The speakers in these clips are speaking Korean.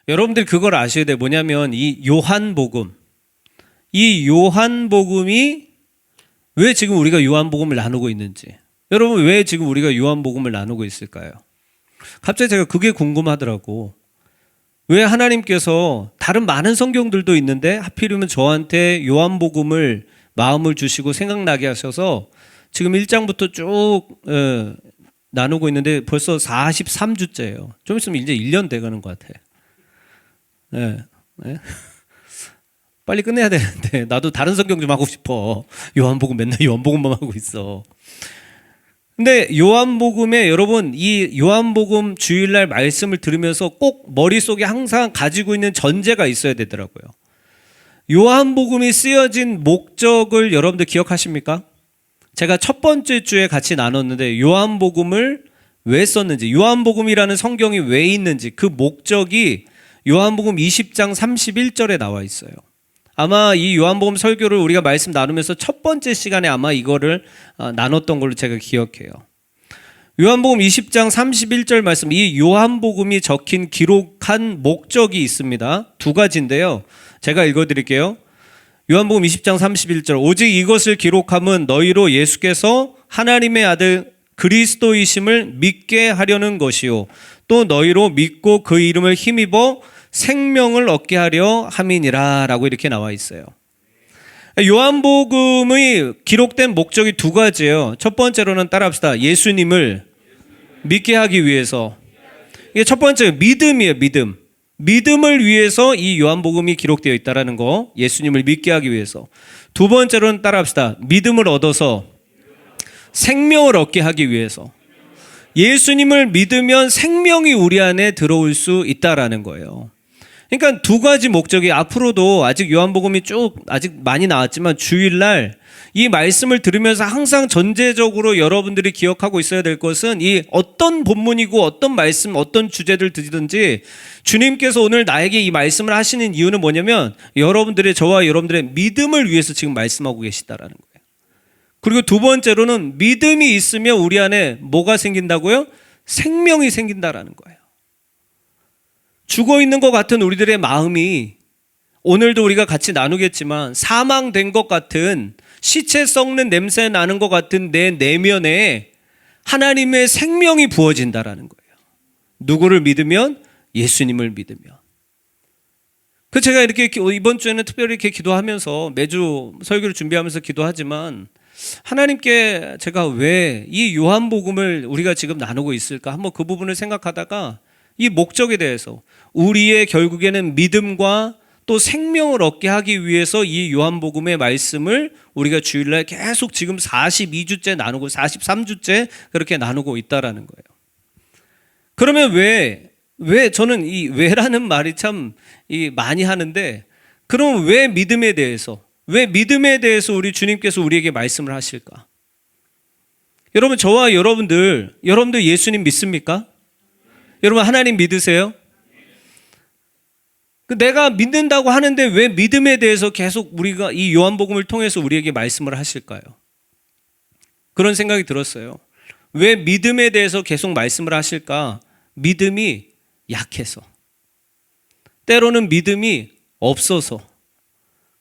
여러분들 그걸 아셔야 돼요. 뭐냐면 이 요한복음이 왜 지금 우리가 요한복음을 나누고 있는지, 여러분 왜 지금 우리가 요한복음을 나누고 있을까요? 갑자기 제가 그게 궁금하더라고. 왜 하나님께서 다른 많은 성경들도 있는데 하필이면 저한테 요한복음을 마음을 주시고 생각나게 하셔서 지금 1장부터 쭉 나누고 있는데 벌써 43주째예요. 좀 있으면 이제 1년 돼가는 것 같아. 빨리 끝내야 되는데 나도 다른 성경 좀 하고 싶어. 요한복음 맨날 요한복음만 하고 있어. 근데 요한복음에 여러분 이 요한복음 주일날 말씀을 들으면서 꼭 머릿속에 항상 가지고 있는 전제가 있어야 되더라고요. 요한복음이 쓰여진 목적을 여러분들 기억하십니까? 제가 첫 번째 주에 같이 나눴는데 요한복음을 왜 썼는지, 요한복음이라는 성경이 왜 있는지 그 목적이 요한복음 20장 31절에 나와 있어요. 아마 이 요한복음 설교를 우리가 말씀 나누면서 첫 번째 시간에 아마 이거를 나눴던 걸로 제가 기억해요. 요한복음 20장 31절 말씀, 이 요한복음이 적힌 기록한 목적이 있습니다. 두 가지인데요. 제가 읽어드릴게요. 요한복음 20장 31절, 오직 이것을 기록함은 너희로 예수께서 하나님의 아들 그리스도이심을 믿게 하려는 것이요 또 너희로 믿고 그 이름을 힘입어 생명을 얻게 하려 함이니라 라고 이렇게 나와 있어요. 요한복음의 기록된 목적이 두 가지예요. 첫 번째로는 따라합시다. 예수님을 믿게 하기 위해서. 이게 첫 번째 믿음이에요. 믿음을 위해서 이 요한복음이 기록되어 있다는 거, 예수님을 믿게 하기 위해서. 두 번째로는 따라합시다. 믿음을 얻어서 생명을 얻게 하기 위해서. 예수님을 믿으면 생명이 우리 안에 들어올 수 있다라는 거예요. 그러니까 두 가지 목적이 앞으로도 아직 요한복음이 쭉 아직 많이 나왔지만 주일날 이 말씀을 들으면서 항상 전제적으로 여러분들이 기억하고 있어야 될 것은 이 어떤 본문이고 어떤 말씀, 어떤 주제를 드리든지 주님께서 오늘 나에게 이 말씀을 하시는 이유는 뭐냐면 저와 여러분들의 믿음을 위해서 지금 말씀하고 계시다라는 거예요. 그리고 두 번째로는 믿음이 있으면 우리 안에 뭐가 생긴다고요? 생명이 생긴다라는 거예요. 죽어 있는 것 같은 우리들의 마음이 오늘도 우리가 같이 나누겠지만 사망된 것 같은, 시체 썩는 냄새 나는 것 같은 내 내면에 하나님의 생명이 부어진다라는 거예요. 누구를 믿으면? 예수님을 믿으면. 그 제가 이렇게 이번 주에는 특별히 이렇게 기도하면서 매주 설교를 준비하면서 기도하지만 하나님께 제가 왜 이 요한복음을 우리가 지금 나누고 있을까? 한번 그 부분을 생각하다가 이 목적에 대해서 우리의 결국에는 믿음과 또 생명을 얻게 하기 위해서 이 요한복음의 말씀을 우리가 주일날 계속 지금 42주째 나누고 43주째 그렇게 나누고 있다라는 거예요. 그러면 왜 저는 이 왜라는 말이 참 많이 하는데, 그럼 왜 믿음에 대해서 우리 주님께서 우리에게 말씀을 하실까? 여러분, 저와 여러분들 예수님 믿습니까? 여러분 하나님 믿으세요? 내가 믿는다고 하는데 왜 믿음에 대해서 계속 우리가 이 요한복음을 통해서 우리에게 말씀을 하실까요? 그런 생각이 들었어요. 왜 믿음에 대해서 계속 말씀을 하실까? 믿음이 약해서, 때로는 믿음이 없어서,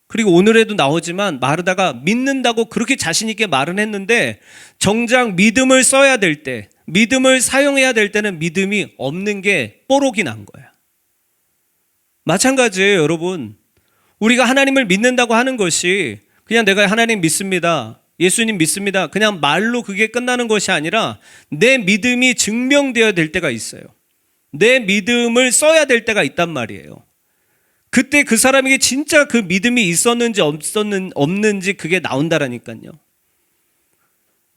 그리고 오늘에도 나오지만 마르다가 믿는다고 그렇게 자신 있게 말은 했는데 정작 믿음을 써야 될 때, 믿음을 사용해야 될 때는 믿음이 없는 게 뽀록이 난 거야. 마찬가지예요, 여러분. 우리가 하나님을 믿는다고 하는 것이 그냥 내가 하나님 믿습니다, 예수님 믿습니다, 그냥 말로 그게 끝나는 것이 아니라 내 믿음이 증명되어야 될 때가 있어요. 내 믿음을 써야 될 때가 있단 말이에요. 그때 그 사람에게 진짜 그 믿음이 있었는지 없는지 그게 나온다라니까요.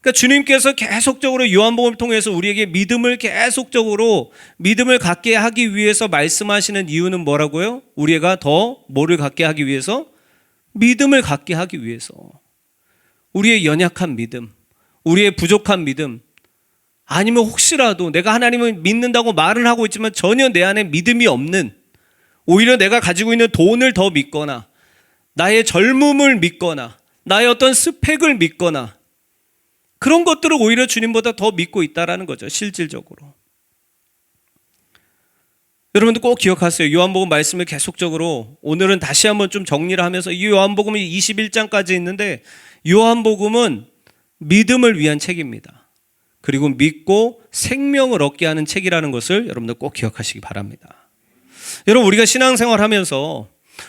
그러니까 주님께서 계속적으로 요한복음을 통해서 우리에게 믿음을 갖게 하기 위해서 말씀하시는 이유는 뭐라고요? 우리가 더 뭐를 갖게 하기 위해서? 믿음을 갖게 하기 위해서. 우리의 연약한 믿음, 우리의 부족한 믿음, 아니면 혹시라도 내가 하나님을 믿는다고 말을 하고 있지만 전혀 내 안에 믿음이 없는, 오히려 내가 가지고 있는 돈을 더 믿거나 나의 젊음을 믿거나 나의 어떤 스펙을 믿거나 그런 것들을 오히려 주님보다 더 믿고 있다라는 거죠, 실질적으로. 여러분들 꼭 기억하세요. 요한복음 말씀을 계속적으로 오늘은 다시 한번 좀 정리를 하면서 이 요한복음이 21장까지 있는데 요한복음은 믿음을 위한 책입니다. 그리고 믿고 생명을 얻게 하는 책이라는 것을 여러분들 꼭 기억하시기 바랍니다. 여러분, 우리가 신앙생활 하면서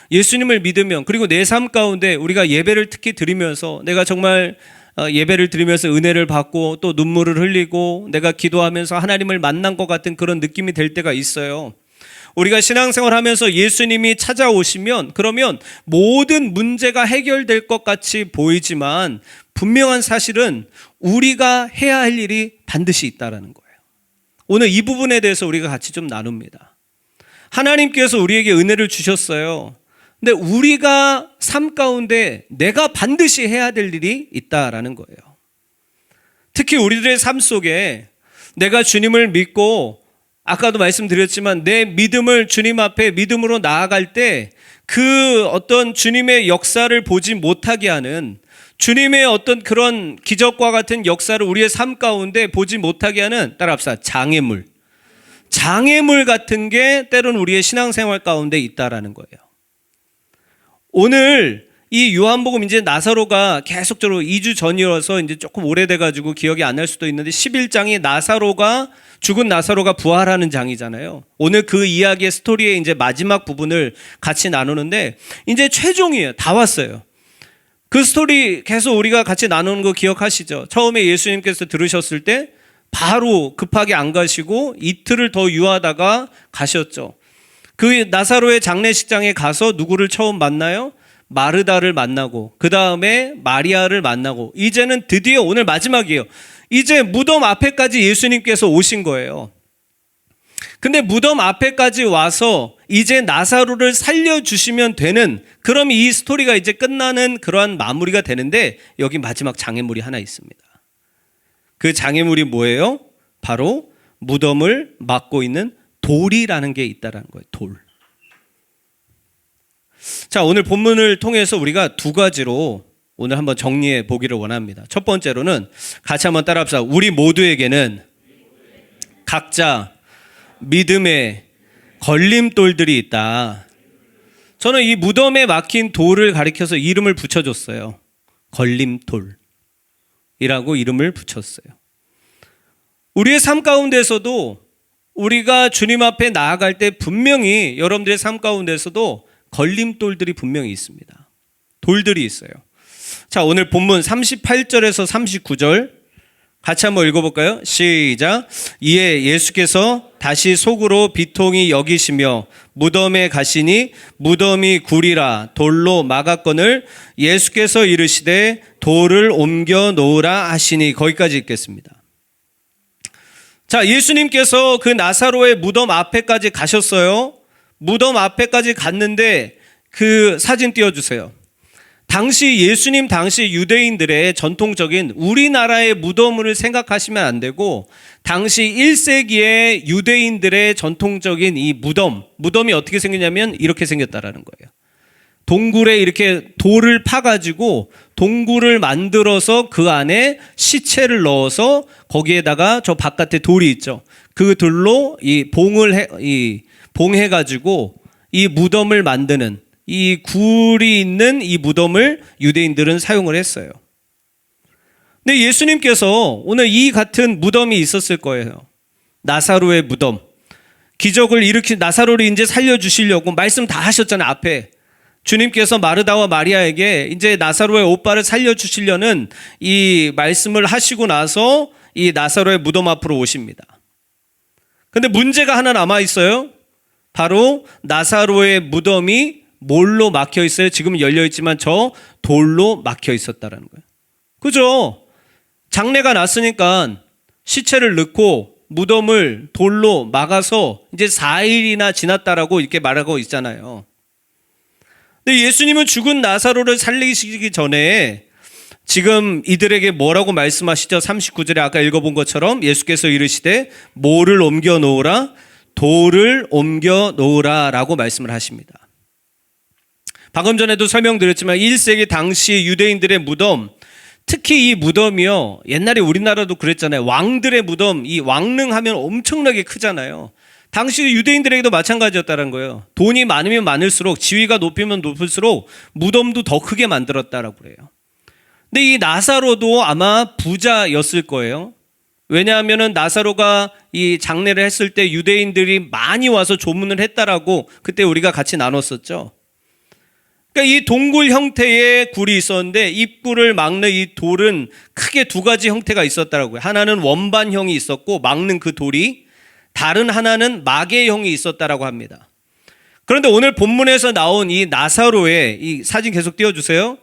예수님을 믿으면, 그리고 내 삶 가운데 우리가 예배를 특히 드리면서 내가 정말 예배를 드리면서 은혜를 받고 또 눈물을 흘리고 내가 기도하면서 하나님을 만난 것 같은 그런 느낌이 될 때가 있어요. 우리가 신앙생활 하면서 예수님이 찾아오시면 그러면 모든 문제가 해결될 것 같이 보이지만 분명한 사실은 우리가 해야 할 일이 반드시 있다는 거예요. 오늘 이 부분에 대해서 우리가 같이 좀 나눕니다. 하나님께서 우리에게 은혜를 주셨어요. 근데 우리가 삶 가운데 내가 반드시 해야 될 일이 있다라는 거예요. 특히 우리들의 삶 속에 내가 주님을 믿고 아까도 말씀드렸지만 내 믿음을 주님 앞에 믿음으로 나아갈 때 그 어떤 주님의 역사를 보지 못하게 하는, 주님의 어떤 그런 기적과 같은 역사를 우리의 삶 가운데 보지 못하게 하는, 따라합시다, 장애물 같은 게 때로는 우리의 신앙생활 가운데 있다라는 거예요. 오늘 이 요한복음 이제 나사로가 계속적으로 2주 전이어서 이제 조금 오래돼가지고 기억이 안 날 수도 있는데 11장이 죽은 나사로가 부활하는 장이잖아요. 오늘 그 이야기의 스토리의 이제 마지막 부분을 같이 나누는데 이제 최종이에요. 다 왔어요. 그 스토리 계속 우리가 같이 나누는 거 기억하시죠? 처음에 예수님께서 들으셨을 때 바로 급하게 안 가시고 이틀을 더 유하다가 가셨죠. 그 나사로의 장례식장에 가서 누구를 처음 만나요? 마르다를 만나고 그 다음에 마리아를 만나고 이제는 드디어 오늘 마지막이에요. 이제 무덤 앞에까지 예수님께서 오신 거예요. 근데 무덤 앞에까지 와서 이제 나사로를 살려주시면 되는, 그럼 이 스토리가 이제 끝나는 그러한 마무리가 되는데 여기 마지막 장애물이 하나 있습니다. 그 장애물이 뭐예요? 바로 무덤을 막고 있는 돌이라는 게 있다는 거예요. 돌. 자, 오늘 본문을 통해서 우리가 두 가지로 오늘 한번 정리해 보기를 원합니다. 첫 번째로는 같이 한번 따라합시다. 우리 모두에게는 각자 믿음의 걸림돌들이 있다. 저는 이 무덤에 막힌 돌을 가리켜서 이름을 붙여줬어요. 걸림돌이라고 이름을 붙였어요. 우리의 삶 가운데서도 우리가 주님 앞에 나아갈 때 분명히 여러분들의 삶 가운데서도 걸림돌들이 분명히 있습니다. 돌들이 있어요. 자, 오늘 본문 38절에서 39절 같이 한번 읽어볼까요? 시작. 이에 예수께서 다시 속으로 비통히 여기시며 무덤에 가시니 무덤이 굴이라 돌로 막았거늘 예수께서 이르시되 돌을 옮겨 놓으라 하시니, 거기까지 읽겠습니다. 자, 예수님께서 그 나사로의 무덤 앞에까지 가셨어요. 무덤 앞에까지 갔는데 그 사진 띄워주세요. 예수님 당시 유대인들의 전통적인 우리나라의 무덤을 생각하시면 안 되고 당시 1세기의 유대인들의 전통적인 이 무덤이 어떻게 생겼냐면 이렇게 생겼다라는 거예요. 동굴에 이렇게 돌을 파가지고 동굴을 만들어서 그 안에 시체를 넣어서 거기에다가 저 바깥에 돌이 있죠. 그 돌로 봉해가지고 이 무덤을 만드는, 이 굴이 있는 이 무덤을 유대인들은 사용을 했어요. 근데 예수님께서 오늘 이 같은 무덤이 있었을 거예요. 나사로의 무덤. 기적을 일으킨 나사로를 이제 살려주시려고 말씀 다 하셨잖아요, 앞에. 주님께서 마르다와 마리아에게 이제 나사로의 오빠를 살려주시려는 이 말씀을 하시고 나서 이 나사로의 무덤 앞으로 오십니다. 근데 문제가 하나 남아있어요. 바로 나사로의 무덤이 뭘로 막혀 있어요? 지금 열려 있지만 저 돌로 막혀 있었다라는 거예요. 그죠? 장례가 났으니까 시체를 넣고 무덤을 돌로 막아서 이제 4일이나 지났다라고 이렇게 말하고 있잖아요. 근데 예수님은 죽은 나사로를 살리시기 전에 지금 이들에게 뭐라고 말씀하시죠? 39절에 아까 읽어본 것처럼 예수께서 이르시되 뭐를 옮겨 놓으라? 돌을 옮겨 놓으라 라고 말씀을 하십니다. 방금 전에도 설명드렸지만 1세기 당시 유대인들의 무덤, 특히 이 무덤이요, 옛날에 우리나라도 그랬잖아요. 왕들의 무덤, 이 왕릉 하면 엄청나게 크잖아요. 당시 유대인들에게도 마찬가지였다는 거예요. 돈이 많으면 많을수록, 지위가 높으면 높을수록 무덤도 더 크게 만들었다라고 그래요. 근데 이 나사로도 아마 부자였을 거예요. 왜냐하면은 나사로가 이 장례를 했을 때 유대인들이 많이 와서 조문을 했다라고 그때 우리가 같이 나눴었죠. 그러니까 이 동굴 형태의 굴이 있었는데 입구를 막는 이 돌은 크게 두 가지 형태가 있었다라고요. 하나는 원반형이 있었고 막는 그 돌이, 다른 하나는 마개형이 있었다라고 합니다. 그런데 오늘 본문에서 나온 이 나사로의, 이 사진 계속 띄워주세요.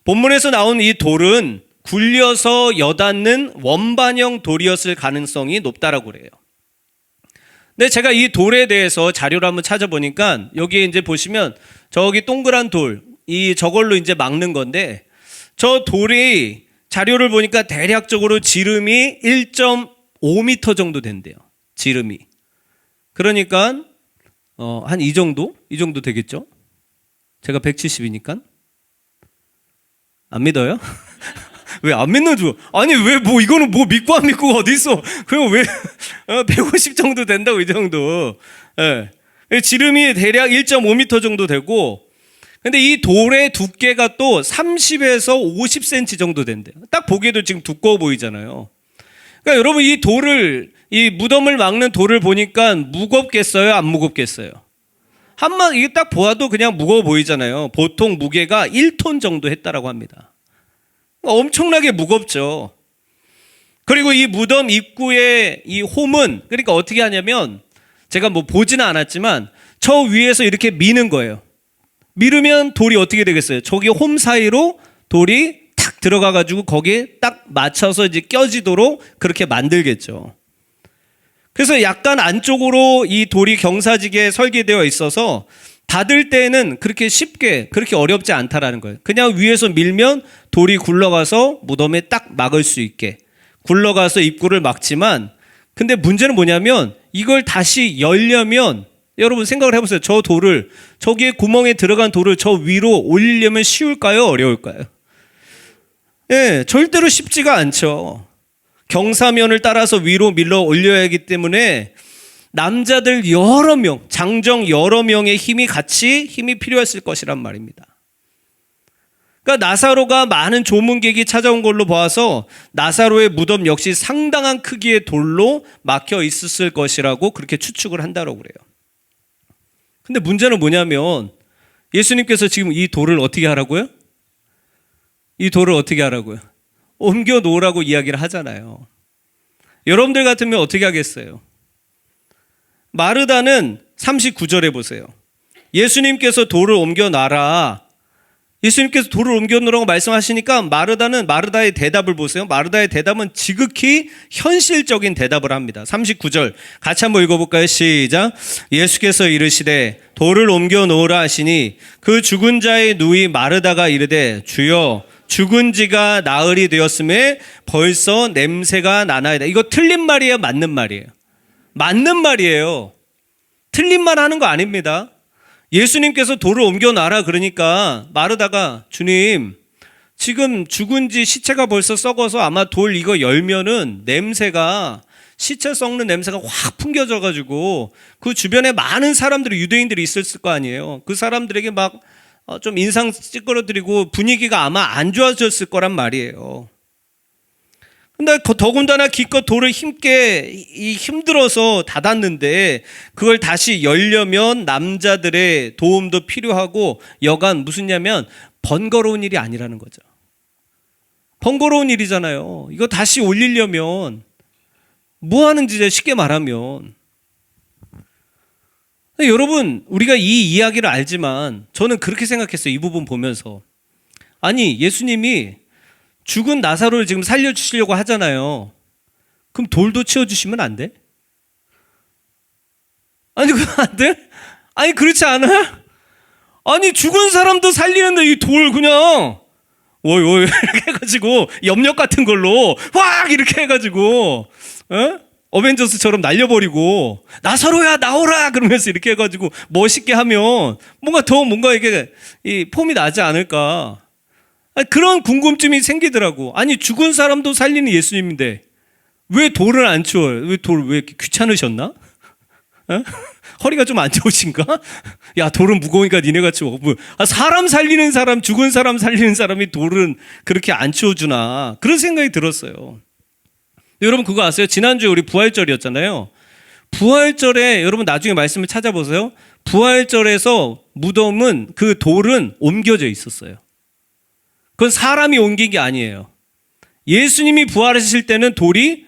본문에서 나온 이 돌은 굴려서 여닫는 원반형 돌이었을 가능성이 높다라고 그래요. 근데 제가 이 돌에 대해서 자료를 한번 찾아보니까 여기에 이제 보시면 저기 동그란 돌, 저걸로 이제 막는 건데, 저 돌이 자료를 보니까 대략적으로 지름이 1.5m 정도 된대요. 지름이. 그러니까 한 이 정도 되겠죠? 제가 170이니까. 안 믿어요? 왜 안 믿는 줄? 아니 왜 뭐 이거는 뭐 믿고 안 믿고가 어디 있어? 그럼 왜 150 정도 된다고, 이 정도. 예. 지름이 대략 1.5m 정도 되고, 근데 이 돌의 두께가 또 30에서 50cm 정도 된대요. 딱 보기에도 지금 두꺼워 보이잖아요. 그러니까 여러분, 이 무덤을 막는 돌을 보니까 무겁겠어요? 안 무겁겠어요? 이게 딱 보아도 그냥 무거워 보이잖아요. 보통 무게가 1톤 정도 했다라고 합니다. 엄청나게 무겁죠. 그리고 이 무덤 입구의 이 홈은, 그러니까 어떻게 하냐면, 제가 뭐 보지는 않았지만 저 위에서 이렇게 미는 거예요. 미르면 돌이 어떻게 되겠어요? 저기 홈 사이로 돌이 탁 들어가가지고 거기에 딱 맞춰서 이제 껴지도록 그렇게 만들겠죠. 그래서 약간 안쪽으로 이 돌이 경사지게 설계되어 있어서 닫을 때는 그렇게 쉽게, 그렇게 어렵지 않다라는 거예요. 그냥 위에서 밀면 돌이 굴러가서 무덤에 딱 막을 수 있게 굴러가서 입구를 막지만, 근데 문제는 뭐냐면 이걸 다시 열려면, 여러분 생각을 해보세요. 저 돌을, 저기에 구멍에 들어간 돌을 저 위로 올리려면 쉬울까요? 어려울까요? 예, 절대로 쉽지가 않죠. 경사면을 따라서 위로 밀러 올려야 하기 때문에 남자들 여러 명, 장정 여러 명의 힘이 필요했을 것이란 말입니다. 그러니까 나사로가 많은 조문객이 찾아온 걸로 봐서 나사로의 무덤 역시 상당한 크기의 돌로 막혀 있었을 것이라고 그렇게 추측을 한다고 그래요. 근데 문제는 뭐냐면 예수님께서 지금 이 돌을 어떻게 하라고요? 이 돌을 어떻게 하라고요? 옮겨 놓으라고 이야기를 하잖아요. 여러분들 같으면 어떻게 하겠어요? 마르다는 39절에 보세요. 예수님께서 돌을 옮겨 놔라. 예수님께서 돌을 옮겨 놓으라고 말씀하시니까 마르다의 대답을 보세요. 마르다의 대답은 지극히 현실적인 대답을 합니다. 39절 같이 한번 읽어볼까요? 시작. 예수께서 이르시되 돌을 옮겨 놓으라 하시니 그 죽은 자의 누이 마르다가 이르되 주여 죽은 지가 나흘이 되었음에 벌써 냄새가 나나이다. 이거 틀린 말이에요? 맞는 말이에요? 맞는 말이에요. 틀린 말 하는 거 아닙니다. 예수님께서 돌을 옮겨놔라 그러니까 마르다가 주님, 지금 죽은 지 시체가 벌써 썩어서 아마 돌 이거 열면은 냄새가, 시체 썩는 냄새가 확 풍겨져가지고 그 주변에 많은 사람들이, 유대인들이 있었을 거 아니에요. 그 사람들에게 막 좀 인상 찌끄러뜨리고 분위기가 아마 안 좋아졌을 거란 말이에요. 근데 더군다나 기껏 돌을 힘들어서 닫았는데 그걸 다시 열려면 남자들의 도움도 필요하고 여간 무슨냐면 번거로운 일이 아니라는 거죠. 번거로운 일이잖아요. 이거 다시 올리려면 뭐 하는지 쉽게 말하면. 여러분, 우리가 이 이야기를 알지만 저는 그렇게 생각했어요. 이 부분 보면서. 아니, 예수님이 죽은 나사로를 지금 살려주시려고 하잖아요. 그럼 돌도 치워주시면 안 돼? 아니, 그거 안 돼? 아니, 그렇지 않아? 아니, 죽은 사람도 살리는데 이 돌 그냥 오이 이렇게 해가지고 염력 같은 걸로 확 이렇게 해가지고 어벤져스처럼 날려버리고 나사로야 나오라 그러면서 이렇게 해가지고 멋있게 하면 뭔가 이게 이 폼이 나지 않을까. 그런 궁금증이 생기더라고. 아니, 죽은 사람도 살리는 예수님인데 왜 돌을 안 치워요? 왜 이렇게 귀찮으셨나? 어? 허리가 좀 안 좋으신가? 야, 돌은 무거우니까 니네같이 먹고. 사람 살리는 사람, 죽은 사람 살리는 사람이 돌은 그렇게 안 치워주나. 그런 생각이 들었어요. 여러분 그거 아세요? 지난주에 우리 부활절이었잖아요. 부활절에 여러분 나중에 말씀을 찾아보세요. 부활절에서 무덤은 그 돌은 옮겨져 있었어요. 그건 사람이 옮긴 게 아니에요. 예수님이 부활하실 때는 돌이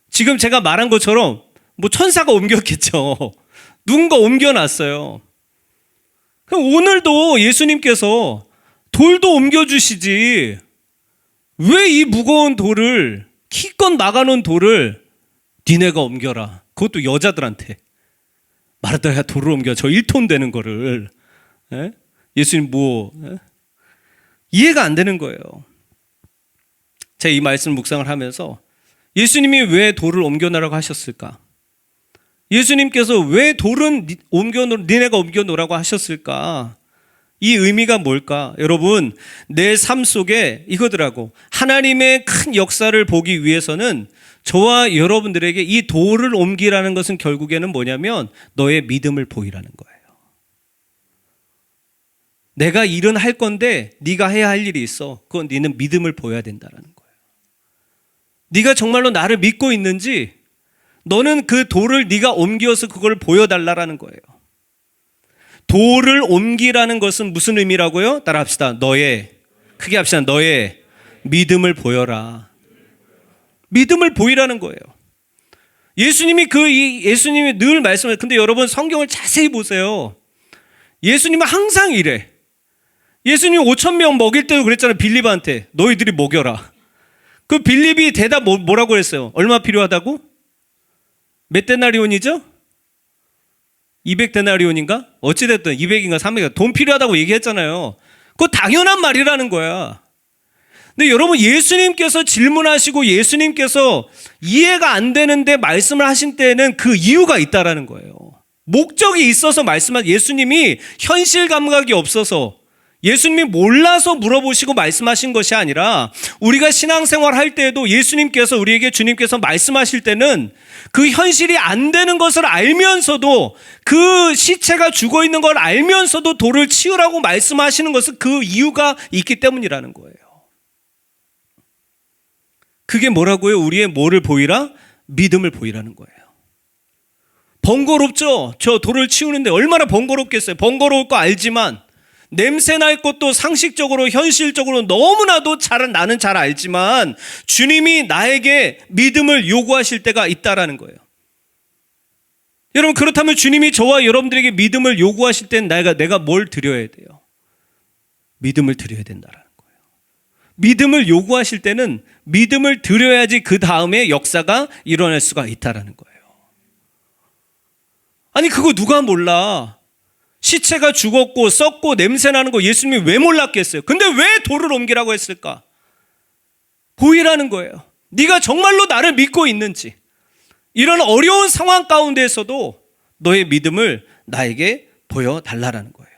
지금 제가 말한 것처럼 뭐 천사가 옮겼겠죠. 누군가 옮겨놨어요. 그럼 오늘도 예수님께서 돌도 옮겨주시지 왜 이 무거운 돌을 키껏 막아놓은 돌을 니네가 옮겨라. 그것도 여자들한테. 말하다가 돌을 옮겨. 저 1톤 되는 거를. 예? 예수님 뭐 예? 이해가 안 되는 거예요. 제가 이 말씀 묵상을 하면서 예수님이 왜 돌을 옮겨놓으라고 하셨을까? 예수님께서 왜 돌은 니네가 옮겨놓으라고 하셨을까? 이 의미가 뭘까? 여러분, 내 삶 속에 이거더라고. 하나님의 큰 역사를 보기 위해서는 저와 여러분들에게 이 돌을 옮기라는 것은 결국에는 뭐냐면 너의 믿음을 보이라는 거예요. 내가 일은 할 건데 네가 해야 할 일이 있어. 그건 너는 믿음을 보여야 된다는 거예요. 네가 정말로 나를 믿고 있는지 너는 그 돌을 네가 옮겨서 그걸 보여달라는 거예요. 돌을 옮기라는 것은 무슨 의미라고요? 따라합시다. 크게 합시다. 너의 믿음을 보여라. 믿음을 보이라는 거예요. 예수님이 예수님이 늘 말씀을, 근데 여러분 성경을 자세히 보세요. 예수님은 항상 이래. 예수님 5,000명 먹일 때도 그랬잖아요. 빌립한테 너희들이 먹여라. 그 빌립이 대답 뭐라고 그랬어요? 얼마 필요하다고? 몇 데나리온이죠? 200데나리온인가? 어찌됐든 200인가 300인가 돈 필요하다고 얘기했잖아요. 그거 당연한 말이라는 거야. 근데 여러분 예수님께서 질문하시고 예수님께서 이해가 안 되는데 말씀을 하신 때는 그 이유가 있다라는 거예요. 목적이 있어서 예수님이 현실 감각이 없어서 예수님이 몰라서 물어보시고 말씀하신 것이 아니라 우리가 신앙생활 할 때에도 예수님께서 우리에게 주님께서 말씀하실 때는 그 현실이 안 되는 것을 알면서도 그 시체가 죽어 있는 걸 알면서도 돌을 치우라고 말씀하시는 것은 그 이유가 있기 때문이라는 거예요. 그게 뭐라고요? 우리의 뭐를 보이라? 믿음을 보이라는 거예요. 번거롭죠? 저 돌을 치우는데 얼마나 번거롭겠어요. 번거로울 거 알지만 냄새 날 것도 상식적으로 현실적으로 너무나도 나는 잘 알지만 주님이 나에게 믿음을 요구하실 때가 있다라는 거예요. 여러분 그렇다면 주님이 저와 여러분들에게 믿음을 요구하실 땐 내가 뭘 드려야 돼요? 믿음을 드려야 된다라는 거예요. 믿음을 요구하실 때는 믿음을 드려야지 그 다음에 역사가 일어날 수가 있다라는 거예요. 아니 그거 누가 몰라? 시체가 죽었고 썩고 냄새나는 거 예수님이 왜 몰랐겠어요? 근데 왜 돌을 옮기라고 했을까? 보이라는 거예요. 네가 정말로 나를 믿고 있는지. 이런 어려운 상황 가운데에서도 너의 믿음을 나에게 보여달라는 거예요.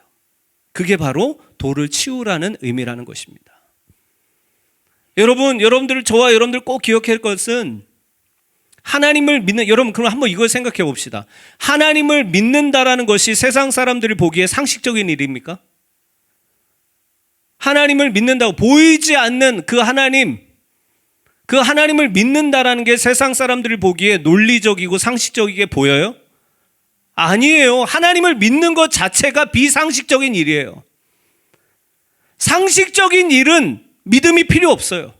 그게 바로 돌을 치우라는 의미라는 것입니다. 저와 여러분들 꼭 기억해야 할 것은 하나님을 믿는, 여러분 그럼 한번 이걸 생각해 봅시다. 하나님을 믿는다라는 것이 세상 사람들이 보기에 상식적인 일입니까? 하나님을 믿는다고 보이지 않는 그 하나님을 믿는다라는 게 세상 사람들이 보기에 논리적이고 상식적이게 보여요? 아니에요. 하나님을 믿는 것 자체가 비상식적인 일이에요. 상식적인 일은 믿음이 필요 없어요.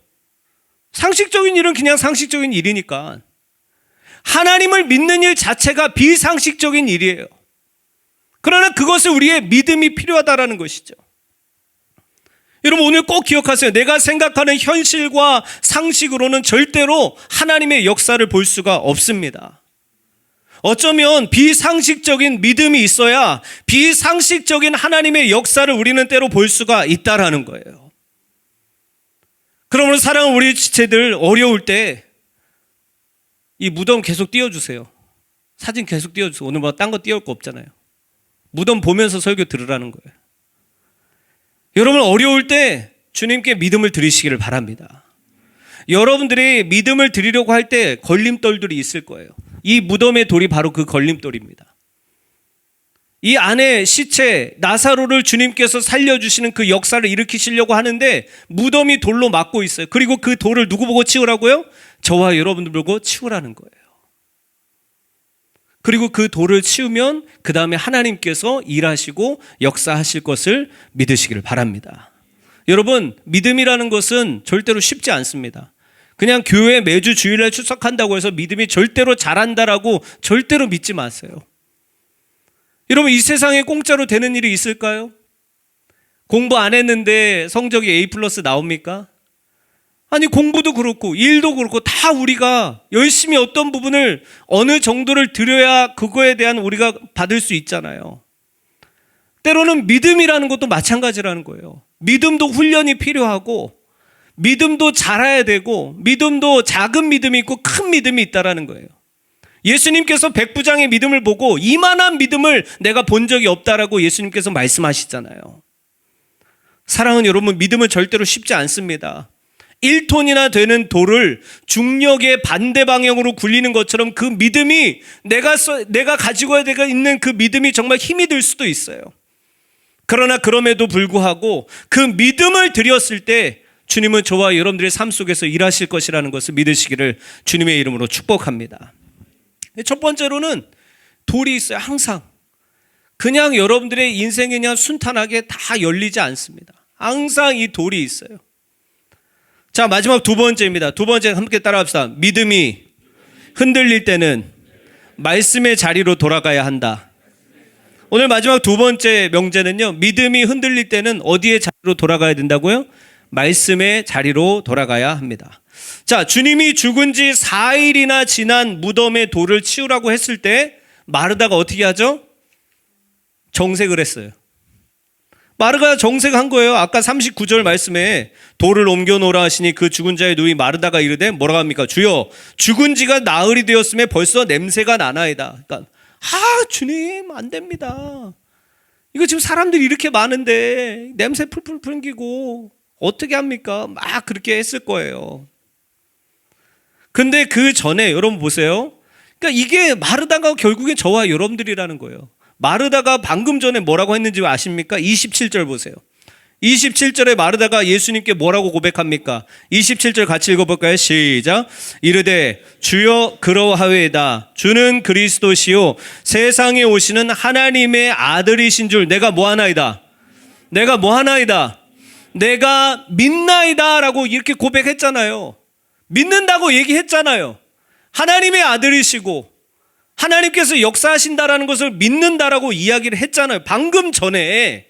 상식적인 일은 그냥 상식적인 일이니까. 하나님을 믿는 일 자체가 비상식적인 일이에요. 그러나 그것을 우리의 믿음이 필요하다라는 것이죠. 여러분 오늘 꼭 기억하세요. 내가 생각하는 현실과 상식으로는 절대로 하나님의 역사를 볼 수가 없습니다. 어쩌면 비상식적인 믿음이 있어야 비상식적인 하나님의 역사를 우리는 때로 볼 수가 있다라는 거예요. 그러므로 사랑하는 우리 지체들 어려울 때 이 무덤 계속 띄워주세요. 사진 계속 띄워주세요. 오늘 뭐 딴 거 띄울 거 없잖아요. 무덤 보면서 설교 들으라는 거예요. 여러분 어려울 때 주님께 믿음을 드리시기를 바랍니다. 여러분들이 믿음을 드리려고 할 때 걸림돌들이 있을 거예요. 이 무덤의 돌이 바로 그 걸림돌입니다. 이 아내 시체 나사로를 주님께서 살려주시는 그 역사를 일으키시려고 하는데 무덤이 돌로 막고 있어요. 그리고 그 돌을 누구 보고 치우라고요? 저와 여러분들 보고 치우라는 거예요. 그리고 그 돌을 치우면 그 다음에 하나님께서 일하시고 역사하실 것을 믿으시기를 바랍니다. 여러분, 믿음이라는 것은 절대로 쉽지 않습니다. 그냥 교회 매주 주일날 출석한다고 해서 믿음이 절대로 잘한다라고 절대로 믿지 마세요. 여러분, 이 세상에 공짜로 되는 일이 있을까요? 공부 안 했는데 성적이 A+ 나옵니까? 아니, 공부도 그렇고 일도 그렇고 다 우리가 열심히 어떤 부분을 어느 정도를 들여야 그거에 대한 우리가 받을 수 있잖아요. 때로는 믿음이라는 것도 마찬가지라는 거예요. 믿음도 훈련이 필요하고 믿음도 자라야 되고 믿음도 작은 믿음이 있고 큰 믿음이 있다라는 거예요. 예수님께서 백부장의 믿음을 보고 이만한 믿음을 내가 본 적이 없다라고 예수님께서 말씀하시잖아요. 사랑하는 여러분, 믿음은 절대로 쉽지 않습니다. 1톤이나 되는 돌을 중력의 반대 방향으로 굴리는 것처럼 그 믿음이 내가 가지고 있는 그 믿음이 정말 힘이 들 수도 있어요. 그러나 그럼에도 불구하고 그 믿음을 드렸을 때 주님은 저와 여러분들의 삶 속에서 일하실 것이라는 것을 믿으시기를 주님의 이름으로 축복합니다. 첫 번째로는 돌이 있어요. 항상 그냥 여러분들의 인생이 그냥 순탄하게 다 열리지 않습니다. 항상 이 돌이 있어요. 자, 마지막 두 번째입니다. 두 번째 함께 따라합시다. 믿음이 흔들릴 때는 말씀의 자리로 돌아가야 한다. 오늘 마지막 두 번째 명제는요, 믿음이 흔들릴 때는 어디의 자리로 돌아가야 된다고요? 말씀의 자리로 돌아가야 합니다. 자, 주님이 죽은 지 4일이나 지난 무덤의 돌을 치우라고 했을 때 마르다가 어떻게 하죠? 정색을 했어요. 마르다가 정색한 거예요. 아까 39절 말씀에 돌을 옮겨놓으라 하시니 그 죽은 자의 누이 마르다가 이르되 뭐라고 합니까? 주여, 죽은 지가 나흘이 되었음에 벌써 냄새가 나나이다. 그러니까 주님 안 됩니다. 이거 지금 사람들이 이렇게 많은데 냄새 풀풀 풍기고 어떻게 합니까? 막 그렇게 했을 거예요. 근데 그 전에 여러분 보세요. 그러니까 이게 마르다가 결국엔 저와 여러분들이라는 거예요. 마르다가 방금 전에 뭐라고 했는지 아십니까? 27절 보세요. 27절에 마르다가 예수님께 뭐라고 고백합니까? 27절 같이 읽어볼까요? 시작. 이르되 주여 그러하외다. 주는 그리스도시요 세상에 오시는 하나님의 아들이신 줄 내가 뭐하나이다. 내가 뭐하나이다. 내가 믿나이다 라고 이렇게 고백했잖아요. 믿는다고 얘기했잖아요. 하나님의 아들이시고 하나님께서 역사하신다라는 것을 믿는다라고 이야기를 했잖아요. 방금 전에,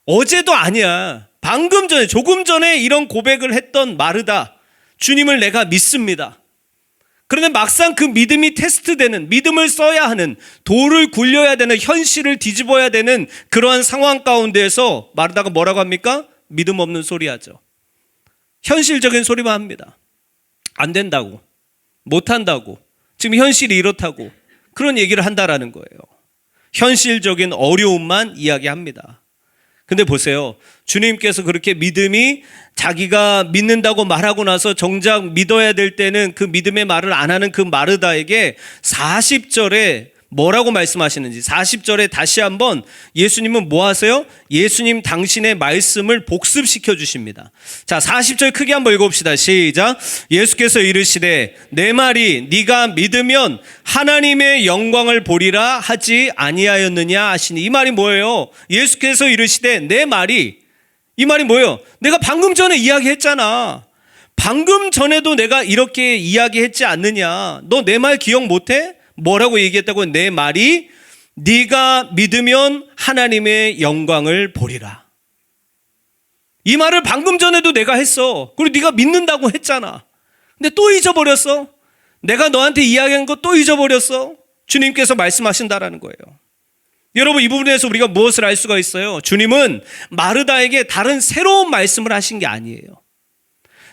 어제도 아니야. 방금 전에, 조금 전에 이런 고백을 했던 마르다, 주님을 내가 믿습니다. 그런데 막상 그 믿음이 테스트되는, 믿음을 써야 하는, 돌을 굴려야 되는, 현실을 뒤집어야 되는 그러한 상황 가운데에서 마르다가 뭐라고 합니까? 믿음 없는 소리 하죠. 현실적인 소리만 합니다. 안 된다고, 못한다고, 지금 현실이 이렇다고 그런 얘기를 한다라는 거예요. 현실적인 어려움만 이야기합니다. 근데 보세요. 주님께서 그렇게 믿음이 자기가 믿는다고 말하고 나서 정작 믿어야 될 때는 그 믿음의 말을 안 하는 그 마르다에게 40절에 뭐라고 말씀하시는지 40절에 다시 한번 예수님은 뭐 하세요? 예수님 당신의 말씀을 복습시켜 주십니다. 자, 40절 크게 한번 읽어봅시다. 시작. 예수께서 이르시되 내 말이 네가 믿으면 하나님의 영광을 보리라 하지 아니하였느냐 하시니, 이 말이 뭐예요? 예수께서 이르시되 내 말이, 이 말이 뭐예요? 내가 방금 전에 이야기했잖아. 방금 전에도 내가 이렇게 이야기했지 않느냐. 너 내 말 기억 못해? 뭐라고 얘기했다고? 내 말이 네가 믿으면 하나님의 영광을 보리라. 이 말을 방금 전에도 내가 했어. 그리고 네가 믿는다고 했잖아. 근데 또 잊어버렸어. 내가 너한테 이야기한 거 또 잊어버렸어. 주님께서 말씀하신다라는 거예요. 여러분, 이 부분에서 우리가 무엇을 알 수가 있어요? 주님은 마르다에게 다른 새로운 말씀을 하신 게 아니에요.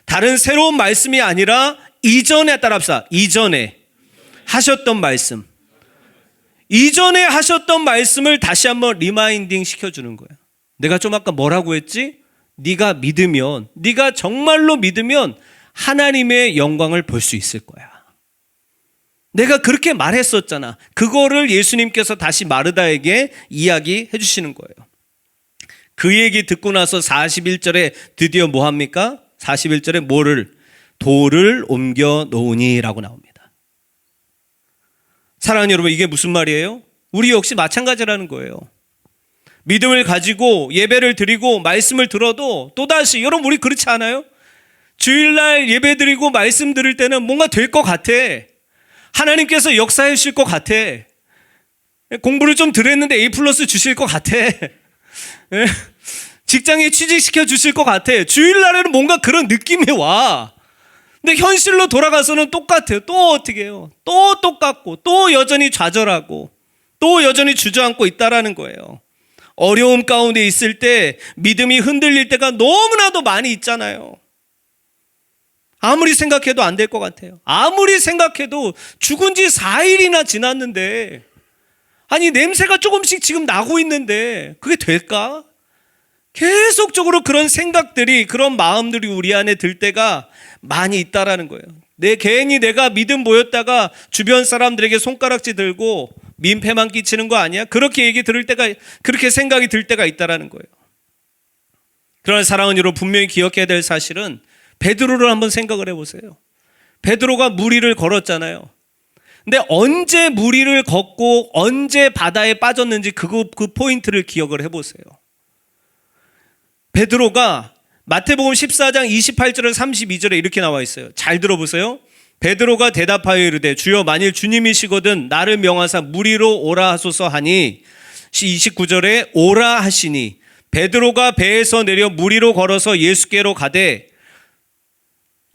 다른 새로운 말씀이 아니라 이전에, 따라합시다. 이전에 하셨던 말씀, 이전에 하셨던 말씀을 다시 한번 리마인딩 시켜주는 거예요. 내가 좀 아까 뭐라고 했지? 네가 믿으면, 네가 정말로 믿으면 하나님의 영광을 볼 수 있을 거야. 내가 그렇게 말했었잖아. 그거를 예수님께서 다시 마르다에게 이야기해 주시는 거예요. 그 얘기 듣고 나서 41절에 드디어 뭐 합니까? 41절에 뭐를? 돌을 옮겨 놓으니 라고 나옵니다. 사랑하는 여러분, 이게 무슨 말이에요? 우리 역시 마찬가지라는 거예요. 믿음을 가지고 예배를 드리고 말씀을 들어도 또다시, 여러분 우리 그렇지 않아요? 주일날 예배 드리고 말씀 들을 때는 뭔가 될 것 같아. 하나님께서 역사해 주실 것 같아. 공부를 좀 덜 했는데 A+ 주실 것 같아. 직장에 취직시켜 주실 것 같아. 주일날에는 뭔가 그런 느낌이 와. 근데 현실로 돌아가서는 똑같아요. 또 어떻게 해요? 또 똑같고, 또 여전히 좌절하고, 또 여전히 주저앉고 있다라는 거예요. 어려움 가운데 있을 때 믿음이 흔들릴 때가 너무나도 많이 있잖아요. 아무리 생각해도 안 될 것 같아요. 아무리 생각해도 죽은 지 4일이나 지났는데, 아니 냄새가 조금씩 지금 나고 있는데 그게 될까? 계속적으로 그런 생각들이, 그런 마음들이 우리 안에 들 때가 많이 있다라는 거예요. 괜히 내가 믿음 보였다가 주변 사람들에게 손가락질 들고 민폐만 끼치는 거 아니야? 그렇게 얘기 들을 때가, 그렇게 생각이 들 때가 있다라는 거예요. 그러나 사랑하는 여러분, 분명히 기억해야 될 사실은 베드로를 한번 생각을 해보세요. 베드로가 물 위를 걸었잖아요. 근데 언제 물 위를 걷고 언제 바다에 빠졌는지 그 포인트를 기억을 해보세요. 베드로가 마태복음 14장 28절에 32절에 이렇게 나와 있어요. 잘 들어보세요. 베드로가 대답하여 이르되 주여 만일 주님이시거든 나를 명하사 물 위로 오라 하소서 하니, 29절에 오라 하시니 베드로가 배에서 내려 물 위로 걸어서 예수께로 가되,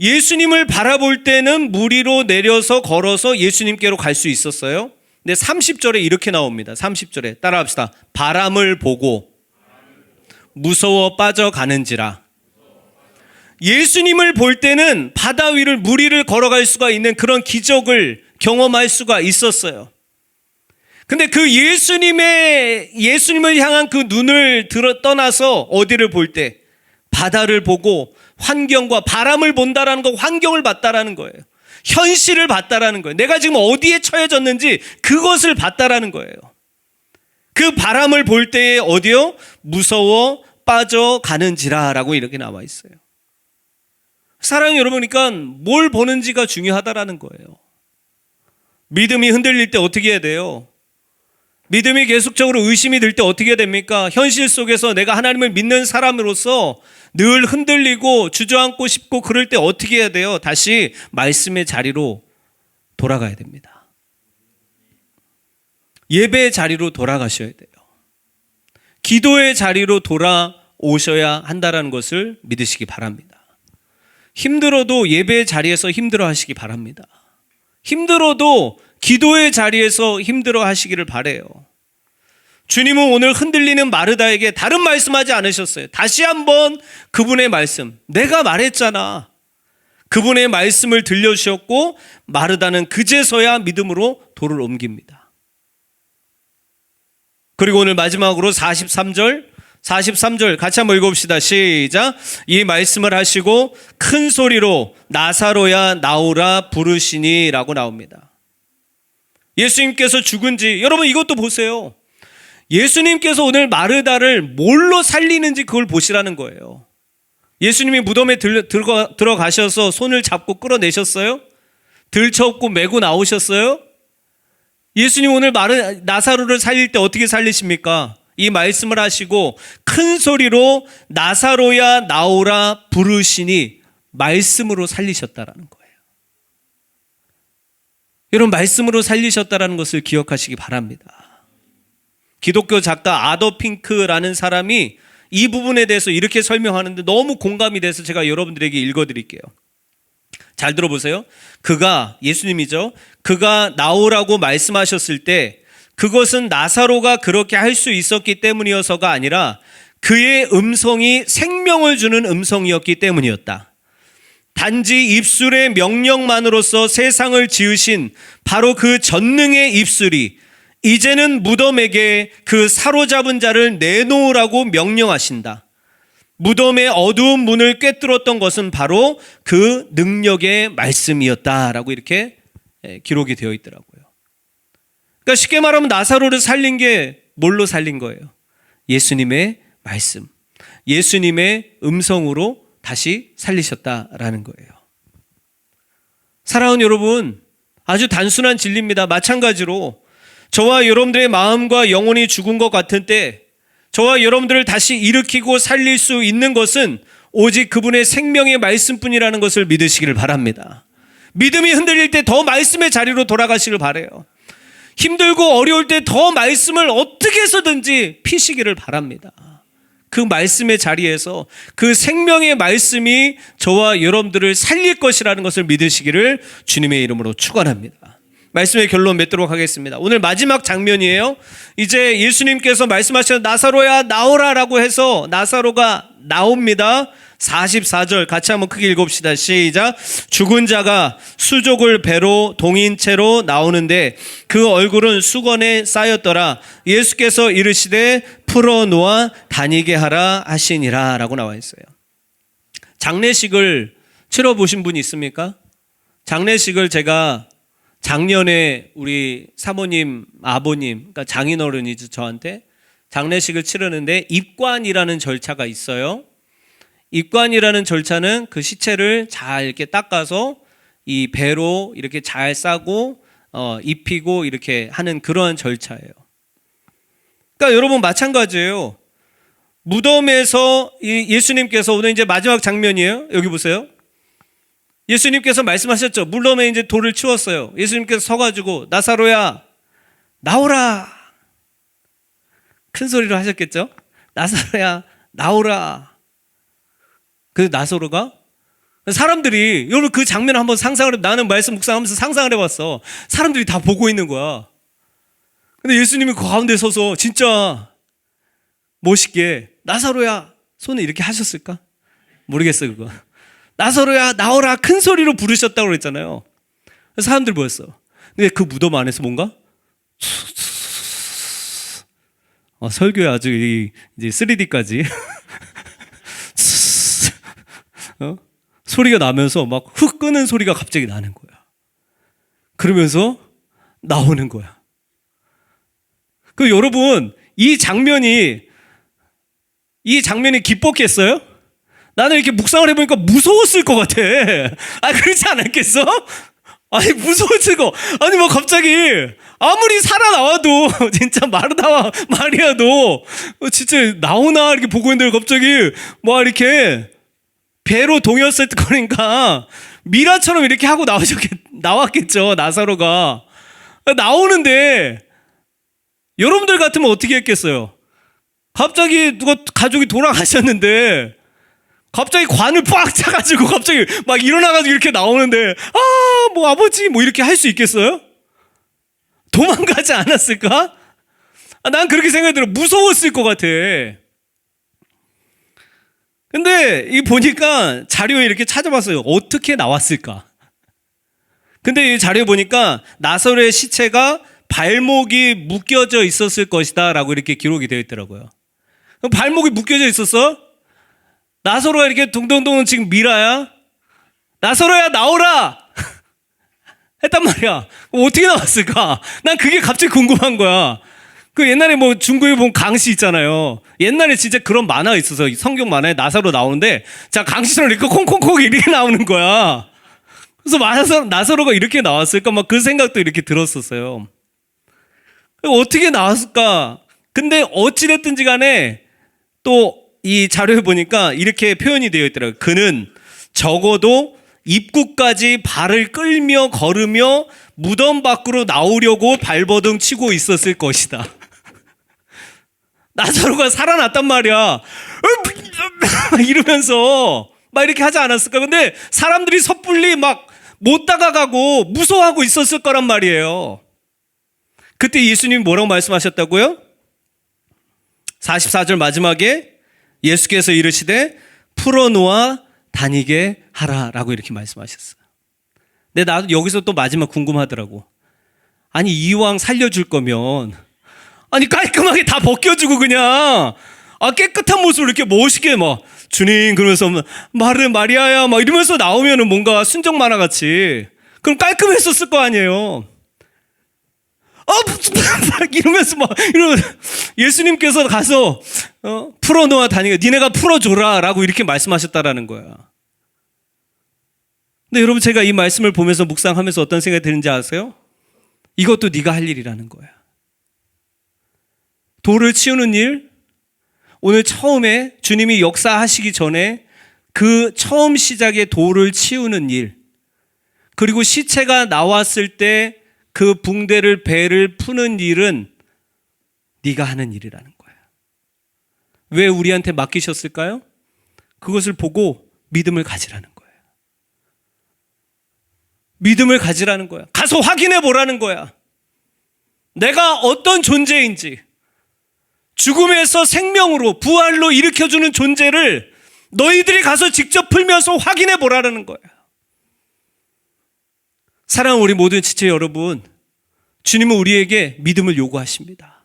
예수님을 바라볼 때는 물 위로 내려서 걸어서 예수님께로 갈 수 있었어요. 근데 30절에 이렇게 나옵니다. 30절에 따라합시다. 바람을 보고 무서워 빠져가는지라. 예수님을 볼 때는 바다 위를, 물 위를 걸어갈 수가 있는 그런 기적을 경험할 수가 있었어요. 근데 그 예수님을 향한 그 눈을 떠나서 어디를 볼 때? 바다를 보고 환경과 바람을 본다라는 거, 환경을 봤다라는 거예요. 현실을 봤다라는 거예요. 내가 지금 어디에 처해졌는지 그것을 봤다라는 거예요. 그 바람을 볼 때에 어디요? 무서워 빠져가는지라라고 이렇게 나와 있어요. 사랑하는 여러분, 그러니까 뭘 보는지가 중요하다라는 거예요. 믿음이 흔들릴 때 어떻게 해야 돼요? 믿음이 계속적으로 의심이 들 때 어떻게 해야 됩니까? 현실 속에서 내가 하나님을 믿는 사람으로서 늘 흔들리고 주저앉고 싶고 그럴 때 어떻게 해야 돼요? 다시 말씀의 자리로 돌아가야 됩니다. 예배의 자리로 돌아가셔야 돼요. 기도의 자리로 돌아오셔야 한다는 것을 믿으시기 바랍니다. 힘들어도 예배의 자리에서 힘들어 하시기 바랍니다. 힘들어도 기도의 자리에서 힘들어 하시기를 바라요. 주님은 오늘 흔들리는 마르다에게 다른 말씀하지 않으셨어요. 다시 한번 그분의 말씀, 내가 말했잖아. 그분의 말씀을 들려주셨고 마르다는 그제서야 믿음으로 돌을 옮깁니다. 그리고 오늘 마지막으로 43절 같이 한번 읽어봅시다. 시작. 이 말씀을 하시고 큰 소리로 나사로야 나오라 부르시니 라고 나옵니다. 예수님께서 죽은 지, 여러분 이것도 보세요. 예수님께서 오늘 마르다를 뭘로 살리는지 그걸 보시라는 거예요. 예수님이 무덤에 들어가셔서 손을 잡고 끌어내셨어요? 들쳐업고 메고 나오셨어요? 예수님 오늘 나사로를 살릴 때 어떻게 살리십니까? 이 말씀을 하시고 큰 소리로 나사로야 나오라 부르시니 말씀으로 살리셨다라는 거예요. 여러분, 말씀으로 살리셨다라는 것을 기억하시기 바랍니다. 기독교 작가 아더 핑크라는 사람이 이 부분에 대해서 이렇게 설명하는데 너무 공감이 돼서 제가 여러분들에게 읽어드릴게요. 잘 들어보세요. 예수님이죠. 그가 나오라고 말씀하셨을 때 그것은 나사로가 그렇게 할 수 있었기 때문이어서가 아니라 그의 음성이 생명을 주는 음성이었기 때문이었다. 단지 입술의 명령만으로서 세상을 지으신 바로 그 전능의 입술이 이제는 무덤에게 그 사로잡은 자를 내놓으라고 명령하신다. 무덤의 어두운 문을 꿰뚫었던 것은 바로 그 능력의 말씀이었다라고 이렇게 기록이 되어 있더라고요. 그러니까 쉽게 말하면 나사로를 살린 게 뭘로 살린 거예요? 예수님의 말씀, 예수님의 음성으로 다시 살리셨다라는 거예요. 사랑하는 여러분, 아주 단순한 진리입니다. 마찬가지로 저와 여러분들의 마음과 영혼이 죽은 것 같은 때 저와 여러분들을 다시 일으키고 살릴 수 있는 것은 오직 그분의 생명의 말씀뿐이라는 것을 믿으시기를 바랍니다. 믿음이 흔들릴 때 더 말씀의 자리로 돌아가시길 바라요. 힘들고 어려울 때 더 말씀을 어떻게 해서든지 피시기를 바랍니다. 그 말씀의 자리에서 그 생명의 말씀이 저와 여러분들을 살릴 것이라는 것을 믿으시기를 주님의 이름으로 축원합니다. 말씀의 결론 맺도록 하겠습니다. 오늘 마지막 장면이에요. 이제 예수님께서 말씀하신 나사로야 나오라라고 해서 나사로가 나옵니다. 44절 같이 한번 크게 읽읍시다. 시작. 죽은 자가 수족을 배로 동인 채로 나오는데 그 얼굴은 수건에 쌓였더라. 예수께서 이르시되 풀어놓아 다니게 하라 하시니라 라고 나와 있어요. 장례식을 치러보신 분이 있습니까? 장례식을 제가 작년에 우리 사모님, 아버님, 그러니까 장인어른이죠, 저한테 장례식을 치르는데 입관이라는 절차가 있어요. 입관이라는 절차는 그 시체를 잘 이렇게 닦아서 이 배로 이렇게 잘 싸고 입히고 이렇게 하는 그러한 절차예요. 그러니까 여러분 마찬가지예요. 무덤에서 예수님께서 오늘 이제 마지막 장면이에요. 여기 보세요. 예수님께서 말씀하셨죠. 무덤에 이제 돌을 치웠어요. 예수님께서 서가지고 나사로야 나오라. 큰 소리로 하셨겠죠. 나사로야 나오라. 그 나사로가 사람들이 여러분 그 장면 한번 상상을 해. 나는 말씀 묵상하면서 상상을 해봤어. 사람들이 다 보고 있는 거야. 근데 예수님이 그 가운데 서서 진짜 멋있게 나사로야 손을 이렇게 하셨을까? 모르겠어요 그거. 나사로야 나오라 큰 소리로 부르셨다고 그랬잖아요. 사람들 보였어. 근데 그 무덤 안에서 뭔가 설교에 아주 이제 3D까지 소리가 나면서 막 흙 끄는 소리가 갑자기 나는 거야. 그러면서 나오는 거야. 그 여러분 이 장면이 기뻤겠어요? 나는 이렇게 묵상을 해보니까 무서웠을 것 같아. 그렇지 않았겠어? 아니 무서웠을 거. 아니 뭐 갑자기 아무리 살아나와도 진짜 마르다와 마리아도 진짜 나오나 이렇게 보고 있는데 갑자기 뭐 이렇게 배로 동였을 거니까 미라처럼 이렇게 하고 나왔겠죠. 나사로가 나오는데 여러분들 같으면 어떻게 했겠어요? 갑자기 누가 가족이 돌아가셨는데 갑자기 관을 빡 차가지고 갑자기 막 일어나가지고 이렇게 나오는데 뭐 아버지 뭐 이렇게 할 수 있겠어요? 도망가지 않았을까? 난 그렇게 생각이 들어. 무서웠을 것 같아. 근데 이 보니까 자료에 이렇게 찾아봤어요. 어떻게 나왔을까? 근데 이 자료에 보니까 나사로의 시체가 발목이 묶여져 있었을 것이다 라고 이렇게 기록이 되어 있더라고요. 발목이 묶여져 있었어? 나사로가 이렇게 둥둥둥 지금 미라야? 나사로야 나오라! 했단 말이야. 어떻게 나왔을까? 난 그게 갑자기 궁금한 거야. 그 옛날에 뭐 중국에 보면 강시 있잖아요. 옛날에 진짜 그런 만화가 있어서 성경 만화에 나사로 나오는데 자 강시처럼 이렇게 콩콩콩 이렇게 나오는 거야. 그래서 나사로가 이렇게 나왔을까? 막 그 생각도 이렇게 들었었어요. 어떻게 나왔을까? 근데 어찌됐든지 간에 또 이 자료에 보니까 이렇게 표현이 되어 있더라고요. 그는 적어도 입구까지 발을 끌며 걸으며 무덤 밖으로 나오려고 발버둥 치고 있었을 것이다. 나사로가 살아났단 말이야. 이러면서 막 이렇게 하지 않았을까? 근데 사람들이 섣불리 막 못 다가가고 무서워하고 있었을 거란 말이에요. 그때 예수님이 뭐라고 말씀하셨다고요? 44절 마지막에 예수께서 이르시되 풀어놓아 다니게 하라라고 이렇게 말씀하셨어요. 근데 나도 여기서 또 마지막 궁금하더라고. 아니 이왕 살려줄 거면 아니 깔끔하게 다 벗겨주고 그냥 깨끗한 모습으로 이렇게 멋있게 막 주님 그러면서 마리아야 막 이러면서 나오면은 뭔가 순정 만화 같이 그럼 깔끔했었을 거 아니에요. 이러면서 이러면 예수님께서 가서 풀어놓아 다니가 니네가 풀어줘라 라고 이렇게 말씀하셨다라는 거야. 근데 여러분, 제가 이 말씀을 보면서 묵상하면서 어떤 생각이 드는지 아세요? 이것도 네가 할 일이라는 거야. 돌을 치우는 일, 오늘 처음에 주님이 역사하시기 전에 그 처음 시작의 돌을 치우는 일, 그리고 시체가 나왔을 때 그 붕대를 배를 푸는 일은 네가 하는 일이라는 거야. 왜 우리한테 맡기셨을까요? 그것을 보고 믿음을 가지라는 거예요. 믿음을 가지라는 거야. 가서 확인해 보라는 거야. 내가 어떤 존재인지, 죽음에서 생명으로 부활로 일으켜주는 존재를 너희들이 가서 직접 풀면서 확인해 보라는 거야. 사랑하는 우리 모든 지체 여러분, 주님은 우리에게 믿음을 요구하십니다.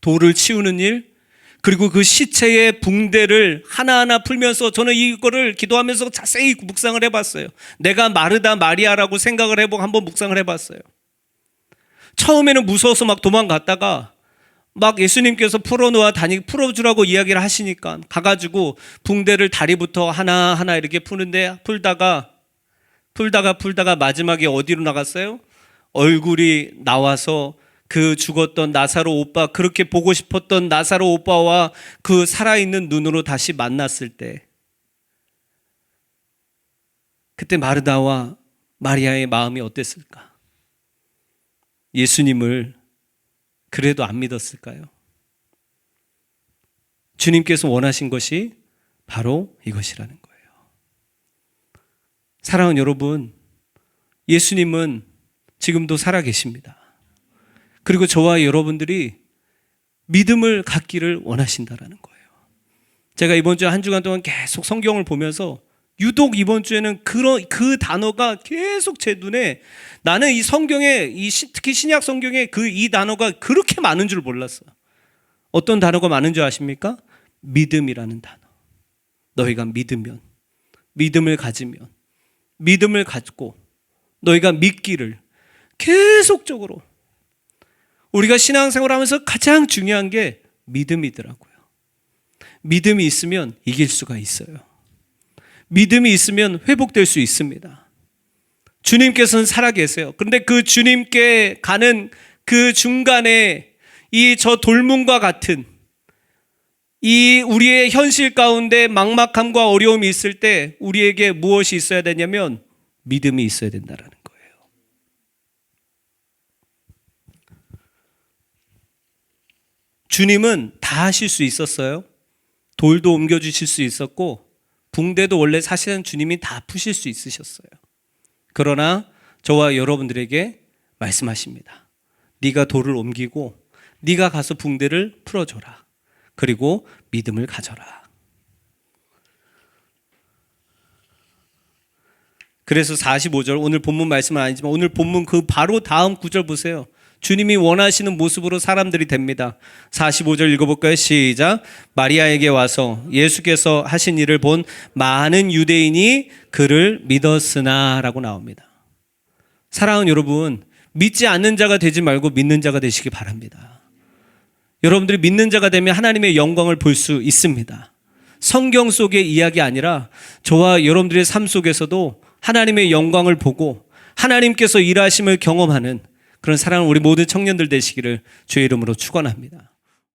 돌을 치우는 일, 그리고 그 시체의 붕대를 하나하나 풀면서 저는 이거를 기도하면서 자세히 묵상을 해봤어요. 내가 마르다 마리아라고 생각을 해보고 한번 묵상을 해봤어요. 처음에는 무서워서 막 도망갔다가 막 예수님께서 풀어주라고 이야기를 하시니까 가가지고 붕대를 다리부터 하나하나 이렇게 푸는데 풀다가 마지막에 어디로 나갔어요? 얼굴이 나와서 그 죽었던 나사로 오빠, 그렇게 보고 싶었던 나사로 오빠와 그 살아있는 눈으로 다시 만났을 때, 그때 마르다와 마리아의 마음이 어땠을까? 예수님을 그래도 안 믿었을까요? 주님께서 원하신 것이 바로 이것이라는 거예요. 사랑하는 여러분, 예수님은 지금도 살아계십니다. 그리고 저와 여러분들이 믿음을 갖기를 원하신다라는 거예요. 제가 이번 주에 한 주간 동안 계속 성경을 보면서 유독 이번 주에는 그 단어가 계속 제 눈에, 나는 이 성경에, 특히 신약 성경에 이 단어가 그렇게 많은 줄 몰랐어요. 어떤 단어가 많은 줄 아십니까? 믿음이라는 단어. 너희가 믿으면, 믿음을 가지면, 믿음을 갖고 너희가 믿기를, 계속적으로 우리가 신앙생활을 하면서 가장 중요한 게 믿음이더라고요. 믿음이 있으면 이길 수가 있어요. 믿음이 있으면 회복될 수 있습니다. 주님께서는 살아계세요. 그런데 그 주님께 가는 그 중간에 이 저 돌문과 같은 이 우리의 현실 가운데 막막함과 어려움이 있을 때 우리에게 무엇이 있어야 되냐면 믿음이 있어야 된다라는 거예요. 주님은 다 하실 수 있었어요. 돌도 옮겨주실 수 있었고 붕대도 원래 사실은 주님이 다 푸실 수 있으셨어요. 그러나 저와 여러분들에게 말씀하십니다. 네가 돌을 옮기고 네가 가서 붕대를 풀어줘라. 그리고 믿음을 가져라. 그래서 45절, 오늘 본문 말씀은 아니지만 오늘 본문 그 바로 다음 구절 보세요. 주님이 원하시는 모습으로 사람들이 됩니다. 45절 읽어볼까요? 시작. 마리아에게 와서 예수께서 하신 일을 본 많은 유대인이 그를 믿었으나 라고 나옵니다. 사랑하는 여러분, 믿지 않는 자가 되지 말고 믿는 자가 되시기 바랍니다. 여러분들이 믿는 자가 되면 하나님의 영광을 볼 수 있습니다. 성경 속의 이야기 아니라 저와 여러분들의 삶 속에서도 하나님의 영광을 보고 하나님께서 일하심을 경험하는 그런 사랑하는 우리 모든 청년들 되시기를 주의 이름으로 축원합니다.